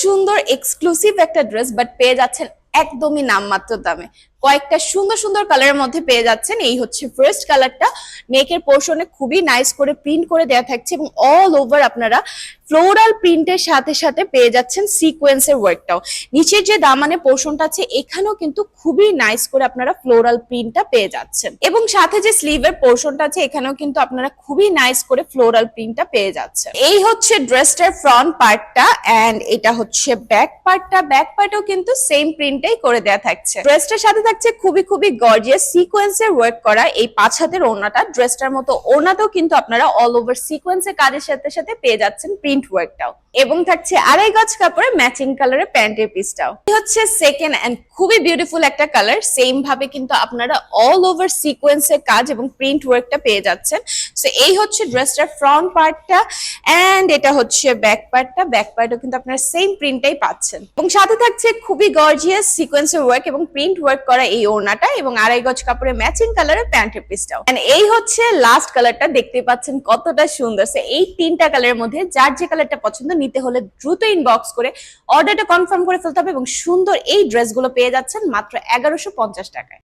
সুন্দর এক্সক্লুসিভ একটা dress, but পেয়ে যাচ্ছেন একদমই নামমাত্র দামে। কয়েকটা সুন্দর সুন্দর কালারের মধ্যে পেয়ে যাচ্ছেন। এই হচ্ছে ফার্স্ট কালারটা, নেকের পোর্শনে খুবই নাইস করে প্রিন্ট করে দেওয়া থাকছে এবং অল ওভার আপনারা ফ্লোরাল প্রিন্টের সাথে সাথে পেয়ে যাচ্ছেন সিকোয়েন্সের ওয়ার্কটাও। নিচের যে দামানে পোর্শনটা আছে এখানেও কিন্তু খুবই নাইস করে আপনারা ফ্লোরাল প্রিন্টটা পেয়ে যাচ্ছেন, এবং সাথে যে স্লিভের পোর্শনটা আছে এখানেও কিন্তু আপনারা খুবই নাইস করে ফ্লোরাল প্রিন্টটা পেয়ে যাচ্ছেন। এই হচ্ছে ড্রেসটার ফ্রন্ট পার্টটা, এন্ড এটা হচ্ছে ব্যাক পার্টটা। ব্যাক পার্টেও কিন্তু সেম প্রিন্টটাই করে দেওয়া থাকছে। ড্রেসটার সাথে থাকছে খুবই খুবই গর্জিয়াস সিকোয়েন্সের ওয়ার্ক করা এই 5 হাতের ওড়নাটা। ড্রেসটার মতো ওড়নাতেও কিন্তু আপনারা অল ওভার সিকোয়েন্সের কাজের সাথে সাথে পেয়ে যাচ্ছেন প্রিন্ট ওয়ার্কটাও, এবং থাকছে 2.5 গজ কাপড়ে ম্যাচিং কালারের প্যান্টের পিসটাও। এই হচ্ছে সেকেন্ড এন্ড খুবই বিউটিফুল একটা কালার। সেম ভাবে কিন্তু আপনারা অল ওভার সিকোয়েন্সের কাজ এবং প্রিন্ট ওয়ার্কটা পেয়ে যাচ্ছেন। সো এই হচ্ছে ড্রেসটার ফ্রন্ট পার্টটা, এন্ড এটা হচ্ছে ব্যাক পার্টটা। ব্যাক পার্টও কিন্তু আপনারা সেম প্রিন্টটাই পাচ্ছেন, এবং সাথে থাকছে খুবই গর্জিয়াস সিকোয়েন্সের ওয়ার্ক এবং প্রিন্ট ওয়ার্ক করা এই ওড়নাটা, এবং 2.5 গজ কাপড়ে ম্যাচিং কালারের প্যান্টের পিসটাও। এন্ড এই হচ্ছে লাস্ট কালারটা, দেখতে পাচ্ছেন কতটা সুন্দর। সো এই 3টা কালারের মধ্যে যার যে কালারটা পছন্দ নিতে হলে দ্রুত ইনবক্স করে অর্ডারটা কনফার্ম করে ফেলতে হবে, এবং সুন্দর এই ড্রেসগুলো পেয়ে যাচ্ছেন মাত্র 1150 টাকায়।